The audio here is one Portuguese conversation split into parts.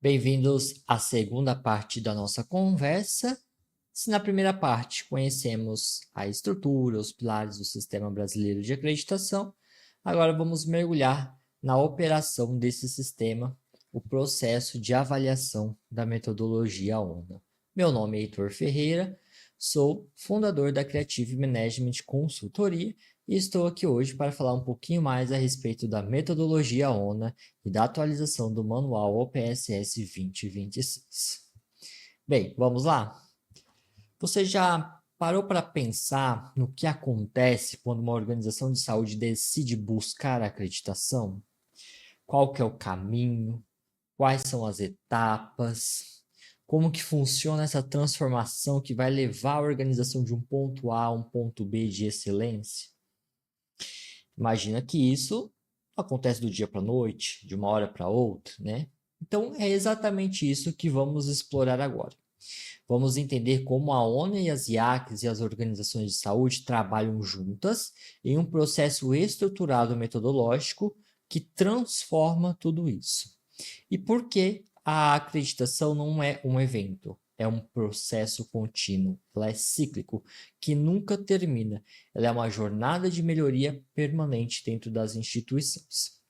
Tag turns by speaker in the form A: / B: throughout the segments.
A: Bem-vindos à segunda parte da nossa conversa. Se na primeira parte conhecemos a estrutura, os pilares do Sistema Brasileiro de Acreditação, agora vamos mergulhar na operação desse sistema, o processo de avaliação da metodologia ONA. Meu nome é Heitor Ferreira, sou fundador da Creative Management Consultoria e estou aqui hoje para falar um pouquinho mais a respeito da metodologia ONA e da atualização do manual OPSS 2026. Bem, vamos lá? Você já parou para pensar no que acontece quando uma organização de saúde decide buscar a acreditação? Qual que é o caminho? Quais são as etapas? Como que funciona essa transformação que vai levar a organização de um ponto A a um ponto B de excelência? Imagina que isso acontece do dia para a noite, de uma hora para outra, né? Então, é exatamente isso que vamos explorar agora. Vamos entender como a ONU e as IACs e as organizações de saúde trabalham juntas em um processo estruturado metodológico que transforma tudo isso. E por que a acreditação não é um evento? É um processo contínuo, ela é cíclico, que nunca termina. Ela é uma jornada de melhoria permanente dentro das instituições.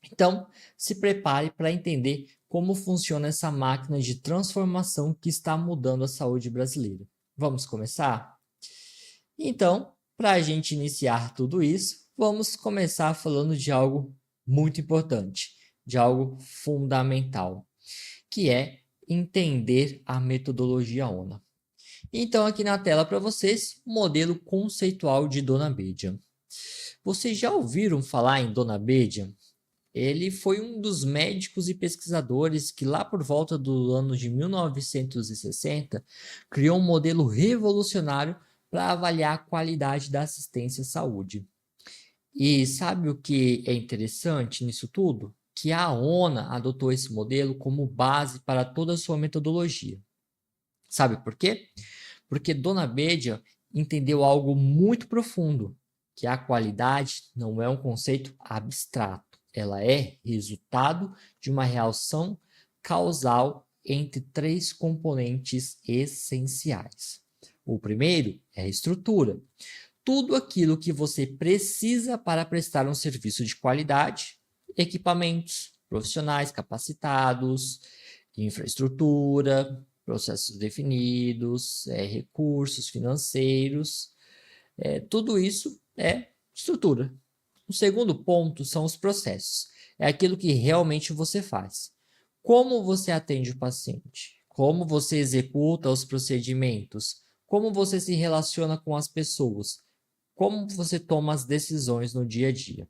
A: Então, se prepare para entender como funciona essa máquina de transformação que está mudando a saúde brasileira. Vamos começar? Então, para a gente iniciar tudo isso, vamos começar falando de algo muito importante, de algo fundamental, que é entender a metodologia ONA. Então, aqui na tela para vocês, o modelo conceitual de Dona Bédia. Vocês já ouviram falar em Dona Bédia? Ele foi um dos médicos e pesquisadores que, lá por volta do ano de 1960, criou um modelo revolucionário para avaliar a qualidade da assistência à saúde. E sabe o que é interessante nisso tudo? Que a ONA adotou esse modelo como base para toda a sua metodologia. Sabe por quê? Porque Dona Bédia entendeu algo muito profundo, que a qualidade não é um conceito abstrato, ela é resultado de uma reação causal entre três componentes essenciais. O primeiro é a estrutura. Tudo aquilo que você precisa para prestar um serviço de qualidade, equipamentos, profissionais capacitados, infraestrutura, processos definidos, recursos financeiros, tudo isso é estrutura. O segundo ponto são os processos. É aquilo que realmente você faz. Como você atende o paciente? Como você executa os procedimentos? Como você se relaciona com as pessoas? Como você toma as decisões no dia a dia?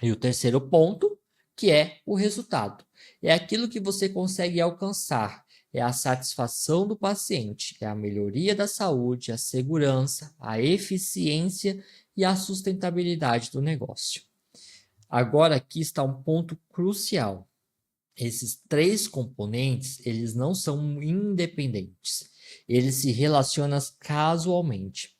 A: E o terceiro ponto, que é o resultado. É aquilo que você consegue alcançar. É a satisfação do paciente, é a melhoria da saúde, a segurança, a eficiência e a sustentabilidade do negócio. Agora aqui está um ponto crucial. Esses três componentes, eles não são independentes. Eles se relacionam casualmente.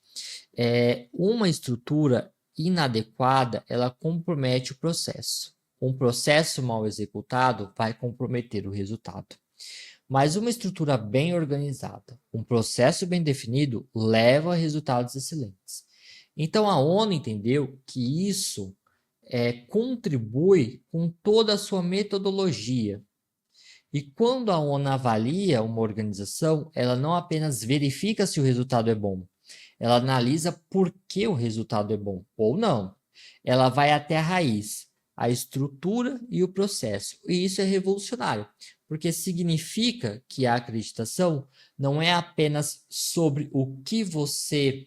A: Uma estrutura inadequada, ela compromete o processo. Um processo mal executado vai comprometer o resultado. Mas uma estrutura bem organizada, um processo bem definido, leva a resultados excelentes. Então a ONU entendeu que isso contribui com toda a sua metodologia. E quando a ONU avalia uma organização, ela não apenas verifica se o resultado é bom, ela analisa por que o resultado é bom ou não. Ela vai até a raiz, a estrutura e o processo. E isso é revolucionário, porque significa que a acreditação não é apenas sobre o que você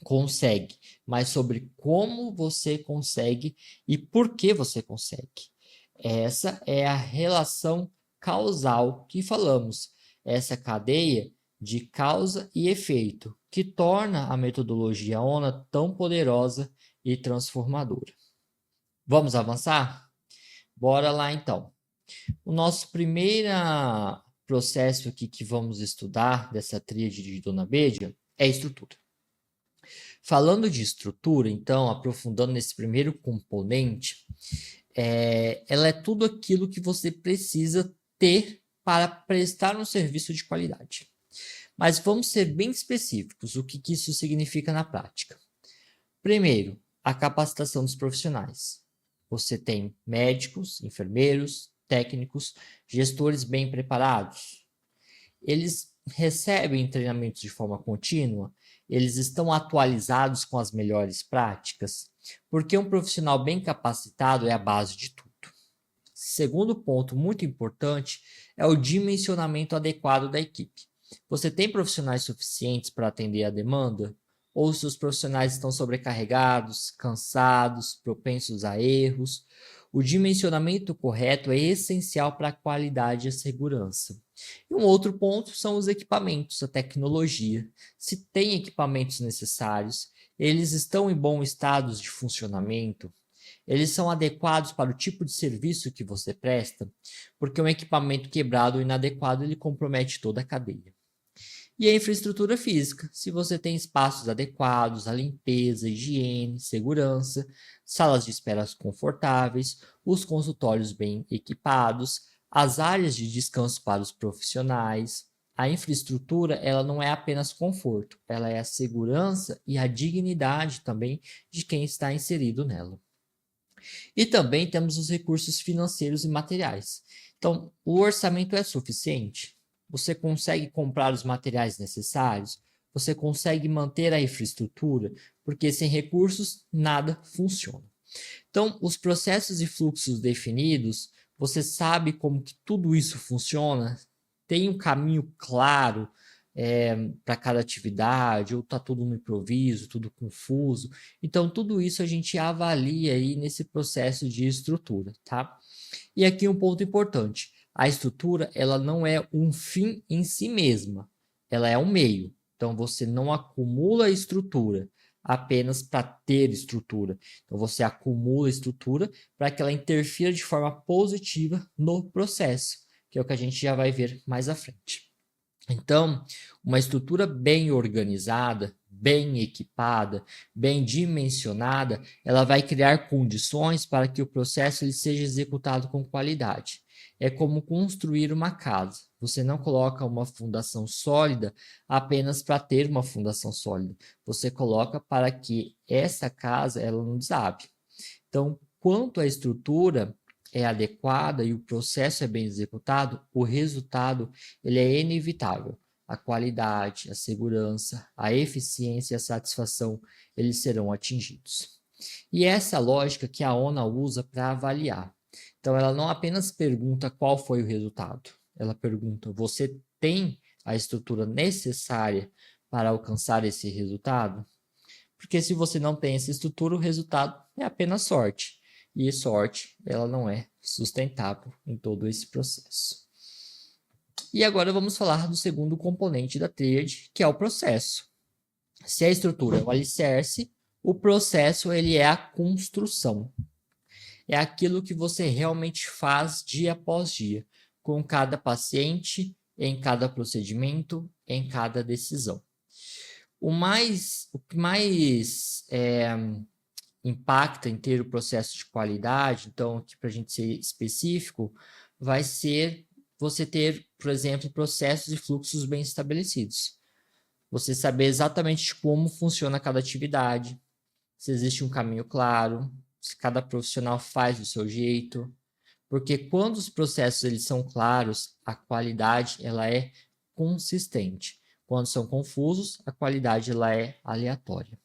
A: consegue, mas sobre como você consegue e por que você consegue. Essa é a relação causal que falamos, essa cadeia de causa e efeito, que torna a metodologia ONA tão poderosa e transformadora. Vamos avançar? Bora lá então. O nosso primeiro processo aqui que vamos estudar dessa tríade de Dona Bédia é a estrutura. Falando de estrutura, então, aprofundando nesse primeiro componente, ela é tudo aquilo que você precisa ter para prestar um serviço de qualidade. Mas vamos ser bem específicos, o que isso significa na prática. Primeiro, a capacitação dos profissionais. Você tem médicos, enfermeiros, técnicos, gestores bem preparados. Eles recebem treinamentos de forma contínua, eles estão atualizados com as melhores práticas, porque um profissional bem capacitado é a base de tudo. Segundo ponto muito importante é o dimensionamento adequado da equipe. Você tem profissionais suficientes para atender a demanda? Ou se os profissionais estão sobrecarregados, cansados, propensos a erros? O dimensionamento correto é essencial para a qualidade e a segurança. E um outro ponto são os equipamentos, a tecnologia. Se tem equipamentos necessários, eles estão em bom estado de funcionamento, eles são adequados para o tipo de serviço que você presta, porque um equipamento quebrado ou inadequado ele compromete toda a cadeia. E a infraestrutura física, se você tem espaços adequados, a limpeza, higiene, segurança, salas de espera confortáveis, os consultórios bem equipados, as áreas de descanso para os profissionais. A infraestrutura, ela não é apenas conforto, ela é a segurança e a dignidade também de quem está inserido nela. E também temos os recursos financeiros e materiais. Então, o orçamento é suficiente? Você consegue comprar os materiais necessários? Você consegue manter a infraestrutura? Porque sem recursos, nada funciona. Então, os processos e fluxos definidos, você sabe como que tudo isso funciona? Tem um caminho claro para cada atividade, ou está tudo no improviso, tudo confuso. Então, tudo isso a gente avalia aí nesse processo de estrutura, tá? E aqui um ponto importante, a estrutura, ela não é um fim em si mesma, ela é um meio. Então, você não acumula estrutura apenas para ter estrutura. Então, você acumula estrutura para que ela interfira de forma positiva no processo, que é o que a gente já vai ver mais à frente. Então, uma estrutura bem organizada, bem equipada, bem dimensionada, ela vai criar condições para que o processo ele seja executado com qualidade. É como construir uma casa. Você não coloca uma fundação sólida apenas para ter uma fundação sólida. Você coloca para que essa casa ela não desabe. Então, quanto à estrutura é adequada e o processo é bem executado, o resultado ele é inevitável. A qualidade, a segurança, a eficiência e a satisfação, eles serão atingidos. E essa lógica que a ONA usa para avaliar. Então, ela não apenas pergunta qual foi o resultado, ela pergunta: você tem a estrutura necessária para alcançar esse resultado? Porque se você não tem essa estrutura, o resultado é apenas sorte. E sorte, ela não é sustentável em todo esse processo. E agora vamos falar do segundo componente da tríade, que é o processo. Se a estrutura é o alicerce, o processo ele é a construção. É aquilo que você realmente faz dia após dia, com cada paciente, em cada procedimento, em cada decisão. O que mais impacta em ter o processo de qualidade, então, aqui para a gente ser específico, vai ser você ter, por exemplo, processos e fluxos bem estabelecidos. Você saber exatamente como funciona cada atividade, se existe um caminho claro, se cada profissional faz do seu jeito, porque quando os processos eles são claros, a qualidade ela é consistente. Quando são confusos, a qualidade ela é aleatória.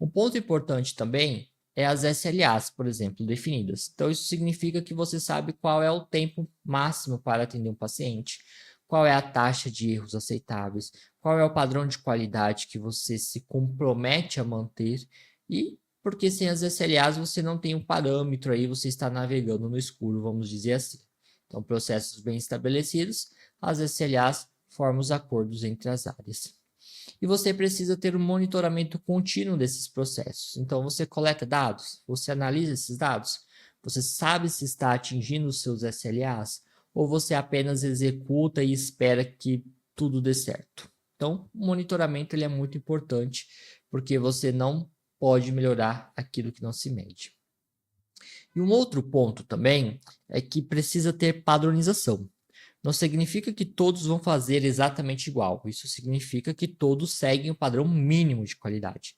A: Um ponto importante também é as SLAs, por exemplo, definidas. Então, isso significa que você sabe qual é o tempo máximo para atender um paciente, qual é a taxa de erros aceitáveis, qual é o padrão de qualidade que você se compromete a manter e porque sem as SLAs você não tem um parâmetro aí, você está navegando no escuro, vamos dizer assim. Então, processos bem estabelecidos, as SLAs formam os acordos entre as áreas. E você precisa ter um monitoramento contínuo desses processos. Então, você coleta dados, você analisa esses dados, você sabe se está atingindo os seus SLAs ou você apenas executa e espera que tudo dê certo. Então, o monitoramento ele é muito importante porque você não pode melhorar aquilo que não se mede. E um outro ponto também é que precisa ter padronização. não significa que todos vão fazer exatamente igual. Isso significa que todos seguem o padrão mínimo de qualidade.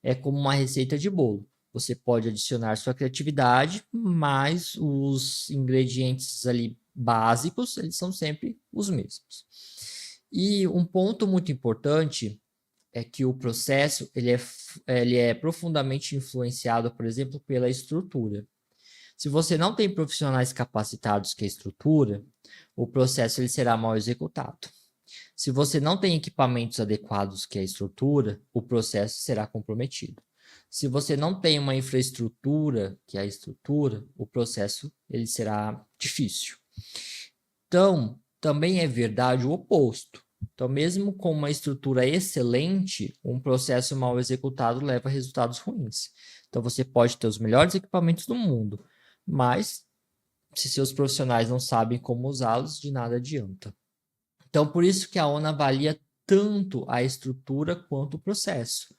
A: É como uma receita de bolo. Você pode adicionar sua criatividade, mas os ingredientes ali básicos, eles são sempre os mesmos. E um ponto muito importante é que o processo ele é profundamente influenciado, por exemplo, pela estrutura. Se você não tem profissionais capacitados que a estrutura, o processo ele será mal executado. Se você não tem equipamentos adequados que a estrutura, o processo será comprometido. Se você não tem uma infraestrutura que a estrutura, o processo ele será difícil. Então, também é verdade o oposto. Então, mesmo com uma estrutura excelente, um processo mal executado leva a resultados ruins. Então, você pode ter os melhores equipamentos do mundo, mas se seus profissionais não sabem como usá-los, de nada adianta. Então, por isso que a ONA avalia tanto a estrutura quanto o processo,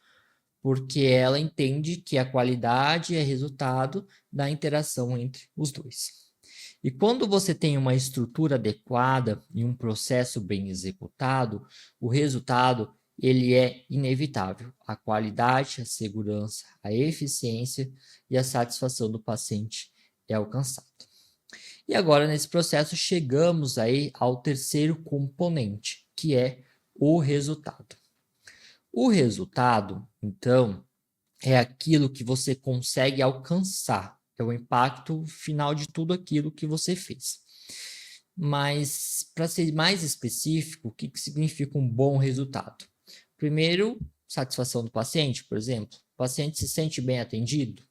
A: porque ela entende que a qualidade é resultado da interação entre os dois. E quando você tem uma estrutura adequada e um processo bem executado, o resultado ele é inevitável. A qualidade, a segurança, a eficiência e a satisfação do paciente é alcançada. E agora, nesse processo, chegamos aí ao terceiro componente, que é o resultado. O resultado, então, é aquilo que você consegue alcançar, é o impacto final de tudo aquilo que você fez. Mas, para ser mais específico, o que significa um bom resultado? Primeiro, satisfação do paciente, por exemplo. O paciente se sente bem atendido?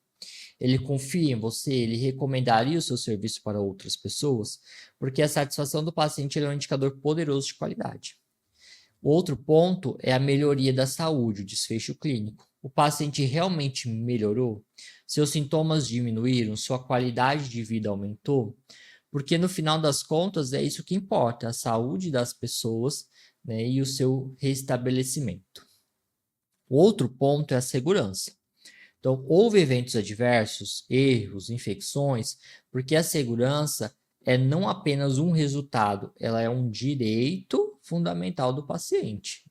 A: Ele confia em você, ele recomendaria o seu serviço para outras pessoas, porque a satisfação do paciente é um indicador poderoso de qualidade. Outro ponto é a melhoria da saúde, o desfecho clínico. O paciente realmente melhorou? Seus sintomas diminuíram? Sua qualidade de vida aumentou? Porque no final das contas é isso que importa, a saúde das pessoas, né, e o seu restabelecimento. O outro ponto é a segurança. Então, houve eventos adversos, erros, infecções, porque a segurança é não apenas um resultado, ela é um direito fundamental do paciente.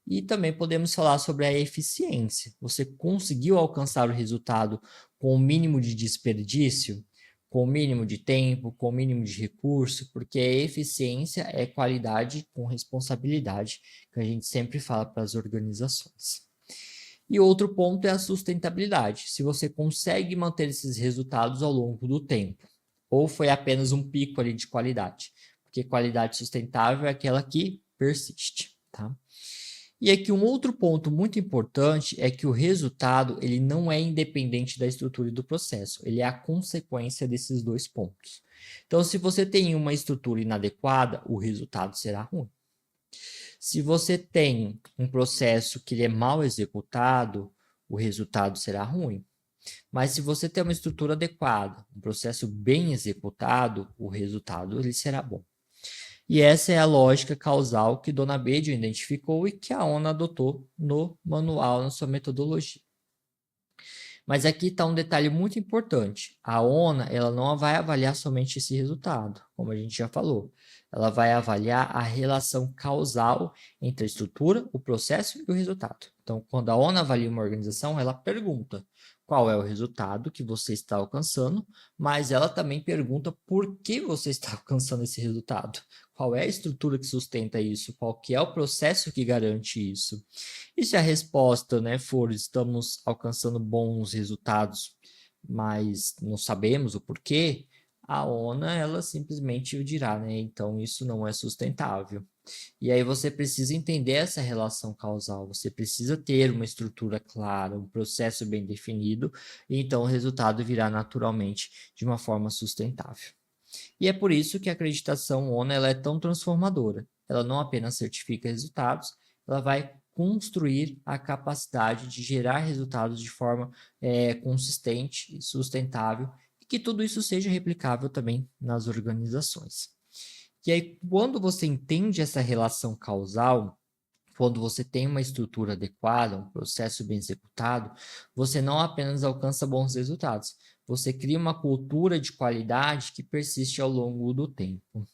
A: E também podemos falar sobre a eficiência. Você conseguiu alcançar o resultado com o mínimo de desperdício, com o mínimo de tempo, com o mínimo de recurso, porque a eficiência é qualidade com responsabilidade, que a gente sempre fala para as organizações. E outro ponto é a sustentabilidade. Se você consegue manter esses resultados ao longo do tempo, ou foi apenas um pico ali de qualidade, porque qualidade sustentável é aquela que persiste, tá? E aqui um outro ponto muito importante é que o resultado ele não é independente da estrutura e do processo, ele é a consequência desses dois pontos. Então, se você tem uma estrutura inadequada, o resultado será ruim. Se você tem um processo que ele é mal executado, o resultado será ruim. Mas se você tem uma estrutura adequada, um processo bem executado, o resultado ele será bom. E essa é a lógica causal que Dona Bedio identificou e que a ONA adotou no manual, na sua metodologia. Mas aqui está um detalhe muito importante. A ONA ela não vai avaliar somente esse resultado, como a gente já falou. Ela vai avaliar a relação causal entre a estrutura, o processo e o resultado. Então, quando a ONA avalia uma organização, ela pergunta qual é o resultado que você está alcançando, mas ela também pergunta por que você está alcançando esse resultado. Qual é a estrutura que sustenta isso? Qual que é o processo que garante isso? E se a resposta, né, for estamos alcançando bons resultados, mas não sabemos o porquê, a ONA ela simplesmente dirá, né, então isso não é sustentável. E aí você precisa entender essa relação causal, você precisa ter uma estrutura clara, um processo bem definido, e então o resultado virá naturalmente de uma forma sustentável. E é por isso que a acreditação ONA ela é tão transformadora. Ela não apenas certifica resultados, ela vai construir a capacidade de gerar resultados de forma consistente e sustentável e que tudo isso seja replicável também nas organizações. E aí, quando você entende essa relação causal, quando você tem uma estrutura adequada, um processo bem executado, você não apenas alcança bons resultados, você cria uma cultura de qualidade que persiste ao longo do tempo.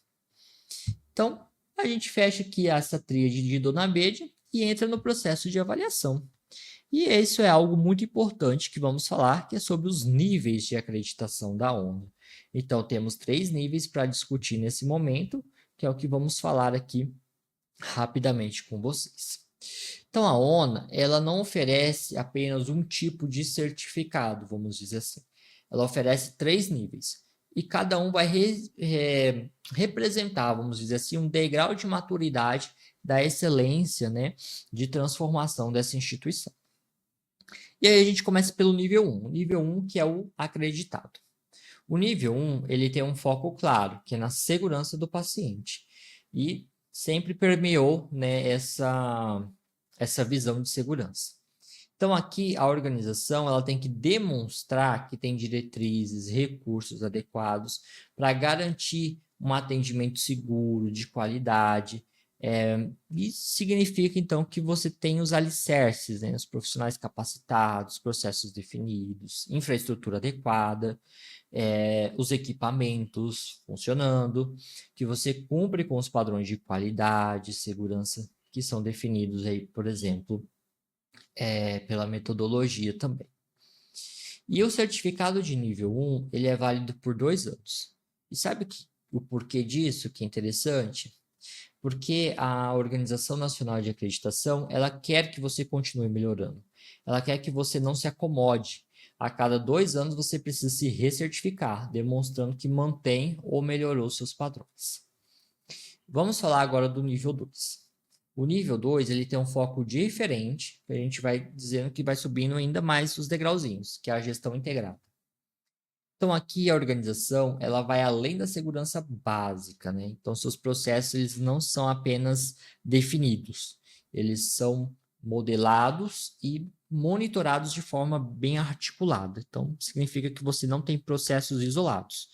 A: Então, a gente fecha aqui essa tríade de Dona Bede e entra no processo de avaliação. E isso é algo muito importante que vamos falar, que é sobre os níveis de acreditação da ONU. Então, temos 3 níveis para discutir nesse momento, que é o que vamos falar aqui rapidamente com vocês. Então, a ONU, ela não oferece apenas um tipo de certificado, vamos dizer assim. Ela oferece 3 níveis. E cada um vai representar, vamos dizer assim, um degrau de maturidade da excelência, né, de transformação dessa instituição. E aí a gente começa pelo nível 1. O nível 1, que é o acreditado. O nível 1, ele tem um foco claro, que é na segurança do paciente. E sempre permeou, né, essa visão de segurança. Então, aqui, a organização ela tem que demonstrar que tem diretrizes, recursos adequados para garantir um atendimento seguro, de qualidade. Isso significa, então, que você tem os alicerces, né, os profissionais capacitados, processos definidos, infraestrutura adequada, os equipamentos funcionando, que você cumpre com os padrões de qualidade, segurança que são definidos aí, por exemplo, pela metodologia também. E o certificado de nível 1, ele é válido por 2 anos. E sabe o porquê disso, que é interessante? Porque a Organização Nacional de Acreditação, ela quer que você continue melhorando. Ela quer que você não se acomode. A cada 2 anos você precisa se recertificar, demonstrando que mantém ou melhorou seus padrões. Vamos falar agora do nível 2. O nível 2, ele tem um foco diferente, que a gente vai dizendo que vai subindo ainda mais os degrauzinhos, que é a gestão integrada. Então, aqui a organização, ela vai além da segurança básica, né? Então, seus processos, eles não são apenas definidos, eles são modelados e monitorados de forma bem articulada. Então, significa que você não tem processos isolados.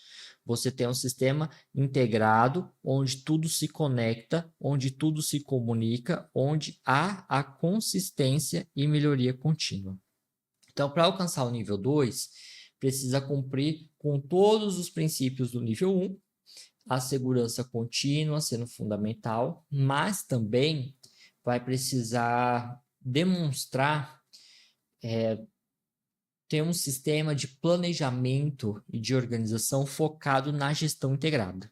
A: Você tem um sistema integrado, onde tudo se conecta, onde tudo se comunica, onde há a consistência e melhoria contínua. Então, para alcançar o nível 2, precisa cumprir com todos os princípios do nível 1, a segurança contínua sendo fundamental, mas também vai precisar demonstrar ter um sistema de planejamento e de organização focado na gestão integrada.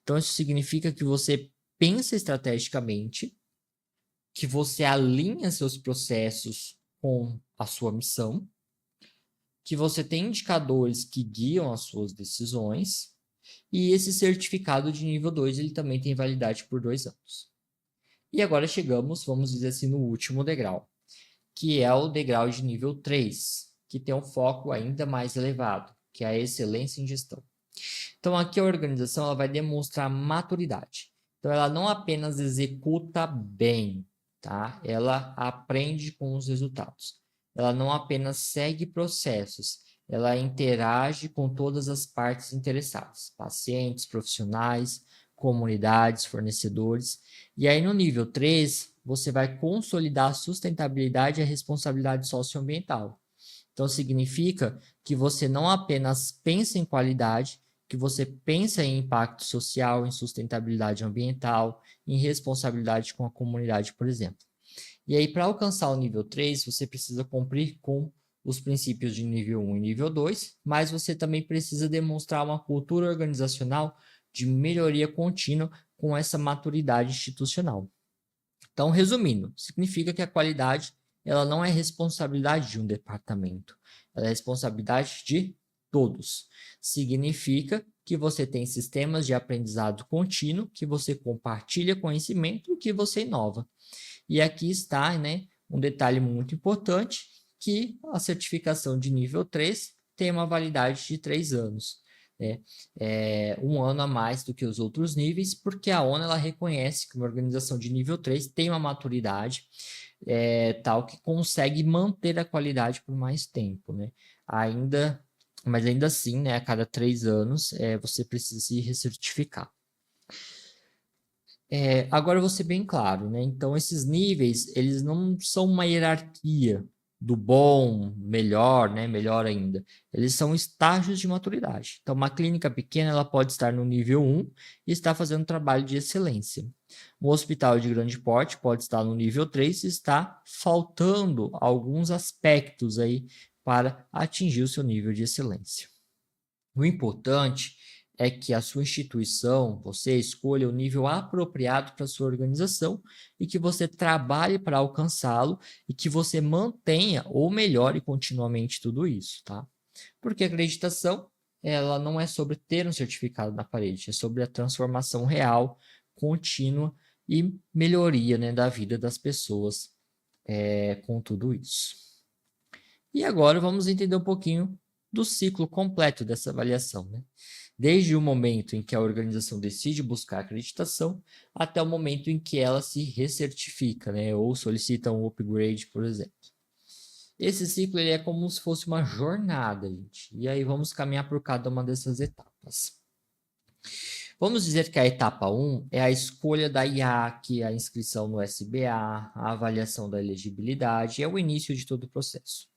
A: Então, isso significa que você pensa estrategicamente, que você alinha seus processos com a sua missão, que você tem indicadores que guiam as suas decisões, e esse certificado de nível 2 ele também tem validade por 2 anos. E agora chegamos, vamos dizer assim, no último degrau, que é o degrau de nível 3, que tem um foco ainda mais elevado, que é a excelência em gestão. Então, aqui a organização ela vai demonstrar maturidade. Então, ela não apenas executa bem, tá? Ela aprende com os resultados. Ela não apenas segue processos, ela interage com todas as partes interessadas, pacientes, profissionais, comunidades, fornecedores. E aí, no nível 3, você vai consolidar a sustentabilidade e a responsabilidade socioambiental. Então, significa que você não apenas pensa em qualidade, que você pensa em impacto social, em sustentabilidade ambiental, em responsabilidade com a comunidade, por exemplo. E aí, para alcançar o nível 3, você precisa cumprir com os princípios de nível 1 e nível 2, mas você também precisa demonstrar uma cultura organizacional de melhoria contínua com essa maturidade institucional. Então, resumindo, significa que a qualidade ela não é responsabilidade de um departamento, ela é responsabilidade de todos. Significa que você tem sistemas de aprendizado contínuo, que você compartilha conhecimento e que você inova. E aqui está, né, um detalhe muito importante, que a certificação de nível 3 tem uma validade de 3 anos. Um ano a mais do que os outros níveis, porque a ONU ela reconhece que uma organização de nível 3 tem uma maturidade tal que consegue manter a qualidade por mais tempo, né? Mas ainda assim, né, a cada 3 anos, você precisa se recertificar. Agora eu vou ser bem claro, né? Então, esses níveis, eles não são uma hierarquia, do bom, melhor, né? Melhor ainda. Eles são estágios de maturidade. Então, uma clínica pequena ela pode estar no nível 1 e estar fazendo trabalho de excelência. Um hospital de grande porte pode estar no nível 3 e está faltando alguns aspectos aí para atingir o seu nível de excelência. O importante é que a sua instituição, você escolha o nível apropriado para a sua organização e que você trabalhe para alcançá-lo e que você mantenha ou melhore continuamente tudo isso, tá? Porque a acreditação, ela não é sobre ter um certificado na parede, é sobre a transformação real, contínua e melhoria, né, da vida das pessoas com tudo isso. E agora vamos entender um pouquinho do ciclo completo dessa avaliação, né? Desde o momento em que a organização decide buscar acreditação até o momento em que ela se recertifica, né? Ou solicita um upgrade, por exemplo. Esse ciclo ele é como se fosse uma jornada, gente. E aí vamos caminhar por cada uma dessas etapas. Vamos dizer que a etapa 1 é a escolha da IAC, a inscrição no SBA, a avaliação da elegibilidade, é o início de todo o processo.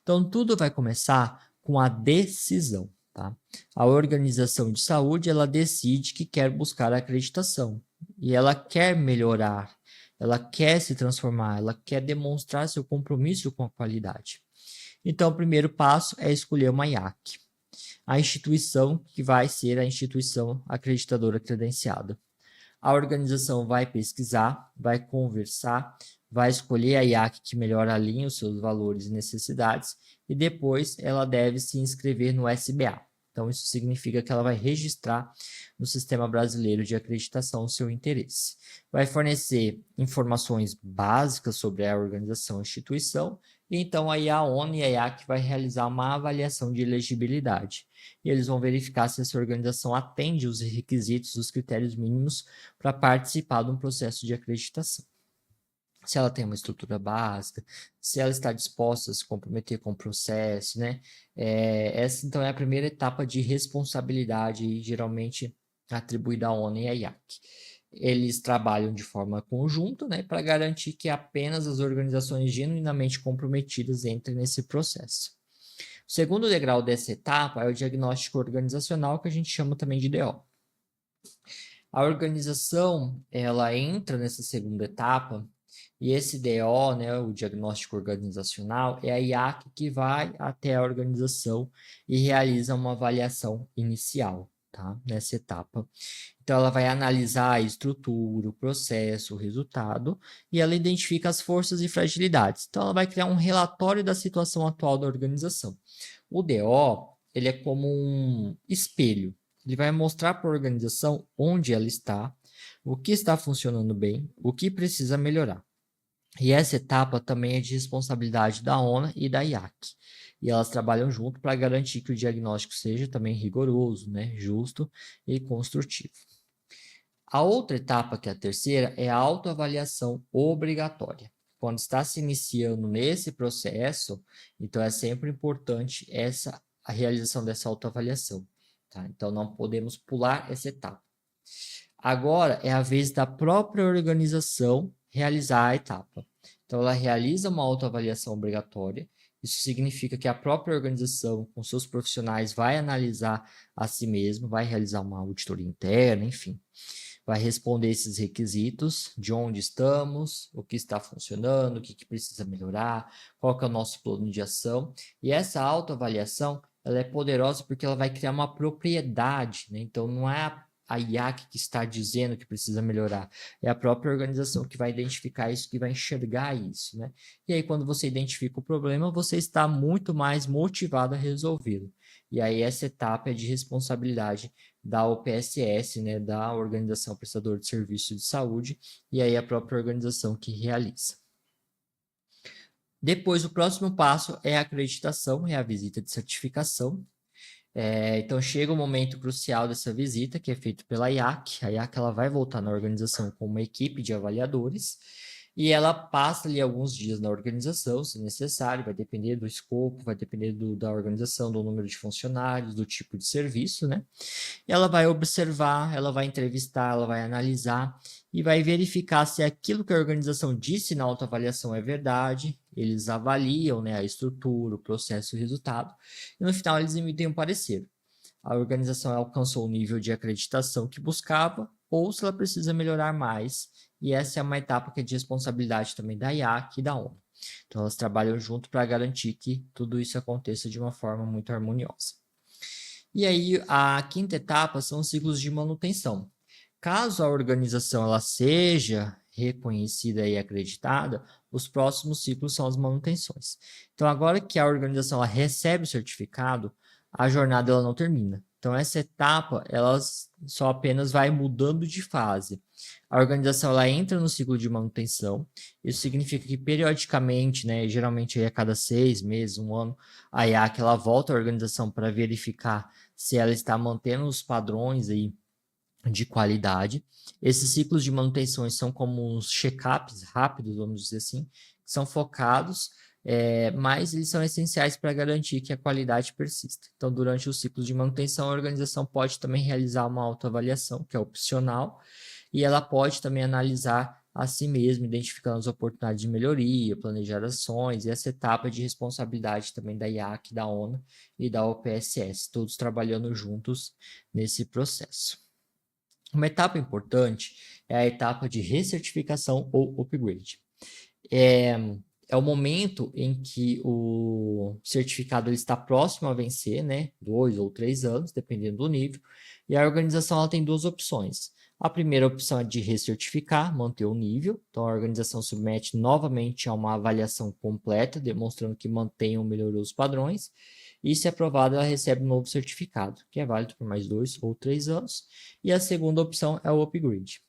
A: Então, tudo vai começar com a decisão, tá? A organização de saúde, ela decide que quer buscar a acreditação e ela quer melhorar, ela quer se transformar, ela quer demonstrar seu compromisso com a qualidade. Então, o primeiro passo é escolher uma IAC, a instituição que vai ser a instituição acreditadora credenciada. A organização vai pesquisar, vai conversar, vai escolher a IAC que melhor alinha os seus valores e necessidades e depois ela deve se inscrever no SBA. Então, isso significa que ela vai registrar no Sistema Brasileiro de Acreditação o seu interesse. Vai fornecer informações básicas sobre a organização e instituição, e então aí a ONU e a IAC vai realizar uma avaliação de elegibilidade. E eles vão verificar se essa organização atende os requisitos, os critérios mínimos para participar de um processo de acreditação. Se ela tem uma estrutura básica, se ela está disposta a se comprometer com o processo, né? Essa, então, é a primeira etapa de responsabilidade, geralmente atribuída à ONU e à IAC. Eles trabalham de forma conjunta, né, para garantir que apenas as organizações genuinamente comprometidas entrem nesse processo. O segundo degrau dessa etapa é o diagnóstico organizacional, que a gente chama também de DO. A organização, ela entra nessa segunda etapa e esse DO, né, o diagnóstico organizacional, é a IAC que vai até a organização e realiza uma avaliação inicial, tá, nessa etapa. Então, ela vai analisar a estrutura, o processo, o resultado, e ela identifica as forças e fragilidades. Então, ela vai criar um relatório da situação atual da organização. O DO, ele é como um espelho. Ele vai mostrar para a organização onde ela está, o que está funcionando bem, o que precisa melhorar. E essa etapa também é de responsabilidade da ONA e da IAC. E elas trabalham junto para garantir que o diagnóstico seja também rigoroso, né, justo e construtivo. A outra etapa, que é a terceira, é a autoavaliação obrigatória. Quando está se iniciando nesse processo, então é sempre importante a realização dessa autoavaliação, tá? Então não podemos pular essa etapa. Agora é a vez da própria organização realizar a etapa. Então ela realiza uma autoavaliação obrigatória. Isso significa que a própria organização, com seus profissionais, vai analisar a si mesma, vai realizar uma auditoria interna, enfim. Vai responder esses requisitos, de onde estamos, o que está funcionando, o que precisa melhorar, qual que é o nosso plano de ação. E essa autoavaliação, ela é poderosa porque ela vai criar uma propriedade, né? Então, não é a IAC que está dizendo que precisa melhorar, é a própria organização que vai identificar isso, que vai enxergar isso, né? E aí, quando você identifica o problema, você está muito mais motivado a resolvê-lo. E aí, essa etapa é de responsabilidade da OPSS, né, da Organização Prestadora de Serviço de Saúde, e aí a própria organização que realiza. Depois, o próximo passo é a acreditação, é a visita de certificação. Então, chega o momento crucial dessa visita, que é feito pela IAC. A IAC ela vai voltar na organização com uma equipe de avaliadores, e ela passa ali alguns dias na organização, se necessário, vai depender do escopo, vai depender da organização, do número de funcionários, do tipo de serviço, né? E ela vai observar, ela vai entrevistar, ela vai analisar e vai verificar se aquilo que a organização disse na autoavaliação é verdade, eles avaliam, né, a estrutura, o processo e o resultado, e no final eles emitem um parecer. A organização alcançou o nível de acreditação que buscava, ou se ela precisa melhorar mais, e essa é uma etapa que é de responsabilidade também da IAC e da ONU. Então, elas trabalham junto para garantir que tudo isso aconteça de uma forma muito harmoniosa. E aí, a quinta etapa são os ciclos de manutenção. Caso a organização ela seja reconhecida e acreditada, os próximos ciclos são as manutenções. Então, agora que a organização ela recebe o certificado, a jornada ela não termina. Então, essa etapa ela só apenas vai mudando de fase. A organização ela entra no ciclo de manutenção. Isso significa que periodicamente, né, geralmente aí a cada 6 meses, um ano, a IAC ela volta à organização para verificar se ela está mantendo os padrões aí de qualidade. Esses ciclos de manutenção são como uns check-ups rápidos, vamos dizer assim, que são focados, mas eles são essenciais para garantir que a qualidade persista. Então, durante os ciclos de manutenção, a organização pode também realizar uma autoavaliação, que é opcional, e ela pode também analisar a si mesma, identificando as oportunidades de melhoria, planejar ações, e essa etapa de responsabilidade também da IAC, da ONU e da OPSS, todos trabalhando juntos nesse processo. Uma etapa importante é a etapa de recertificação ou upgrade. É o momento em que o certificado ele está próximo a vencer, né? 2 ou 3 anos, dependendo do nível, e a organização ela tem duas opções. A primeira opção é de recertificar, manter o nível. Então, a organização submete novamente a uma avaliação completa, demonstrando que mantém ou melhorou os padrões. E, se aprovada, ela recebe um novo certificado, que é válido por mais 2 ou 3 anos. E a segunda opção é o upgrade.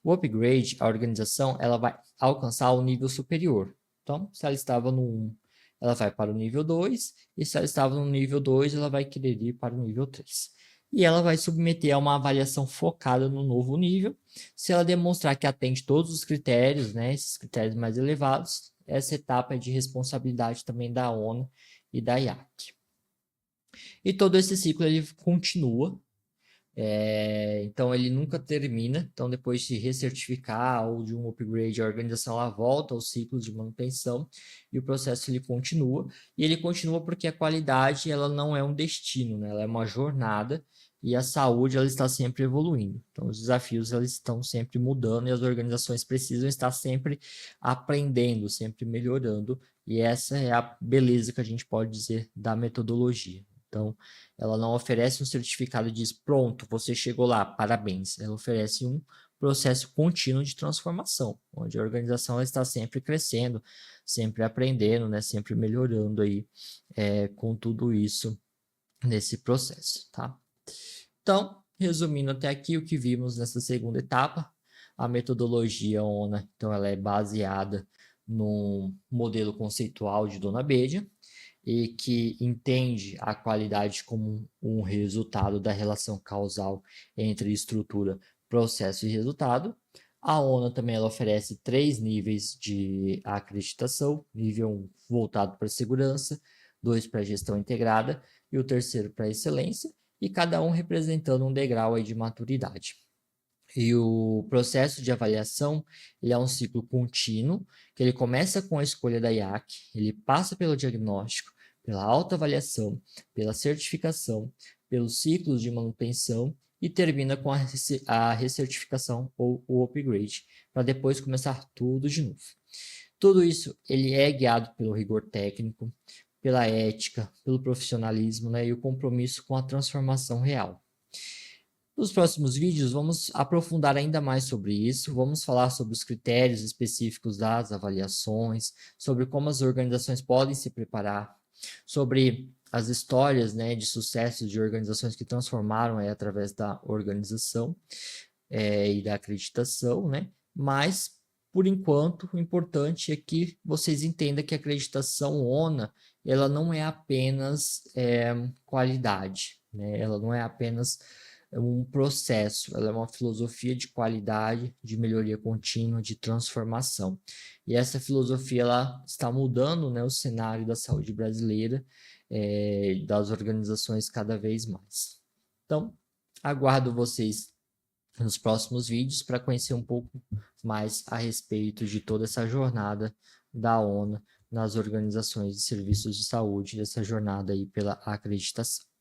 A: O upgrade, a organização ela vai alcançar o nível superior. Então, se ela estava no 1, ela vai para o nível 2. E se ela estava no nível 2, ela vai querer ir para o nível 3. E ela vai submeter a uma avaliação focada no novo nível. Se ela demonstrar que atende todos os critérios, né, esses critérios mais elevados, essa etapa é de responsabilidade também da ONU e da IAC. E todo esse ciclo ele continua, então ele nunca termina. Então, depois de recertificar ou de um upgrade, a organização ela volta aos ciclos de manutenção e o processo ele continua. E ele continua porque a qualidade ela não é um destino, né? Ela é uma jornada e a saúde ela está sempre evoluindo. Então, os desafios eles estão sempre mudando e as organizações precisam estar sempre aprendendo, sempre melhorando. E essa é a beleza que a gente pode dizer da metodologia. Então, ela não oferece um certificado e diz, pronto, você chegou lá, parabéns. Ela oferece um processo contínuo de transformação, onde a organização está sempre crescendo, sempre aprendendo, né, sempre melhorando aí com tudo isso nesse processo, tá? Então, resumindo até aqui o que vimos nessa segunda etapa, a metodologia ONA, então ela é baseada no modelo conceitual de Dona Bedia, e que entende a qualidade como um resultado da relação causal entre estrutura, processo e resultado. A ONU também ela oferece 3 níveis de acreditação: nível 1 voltado para segurança, 2 para gestão integrada e o terceiro para excelência, e cada um representando um degrau aí de maturidade. E o processo de avaliação, ele é um ciclo contínuo, que ele começa com a escolha da IAC, ele passa pelo diagnóstico, pela autoavaliação, pela certificação, pelos ciclos de manutenção e termina com a recertificação ou o upgrade, para depois começar tudo de novo. Tudo isso ele é guiado pelo rigor técnico, pela ética, pelo profissionalismo, né, e o compromisso com a transformação real. Nos próximos vídeos, vamos aprofundar ainda mais sobre isso, vamos falar sobre os critérios específicos das avaliações, sobre como as organizações podem se preparar, sobre as histórias, né, de sucesso de organizações que transformaram através da organização e da acreditação, né? Mas, por enquanto, o importante é que vocês entendam que a acreditação ONA, ela não é apenas qualidade, né? Ela não é apenas um processo, ela é uma filosofia de qualidade, de melhoria contínua, de transformação. E essa filosofia ela está mudando, né, o cenário da saúde brasileira, das organizações cada vez mais. Então, aguardo vocês nos próximos vídeos para conhecer um pouco mais a respeito de toda essa jornada da ONU nas organizações de serviços de saúde dessa jornada aí pela acreditação.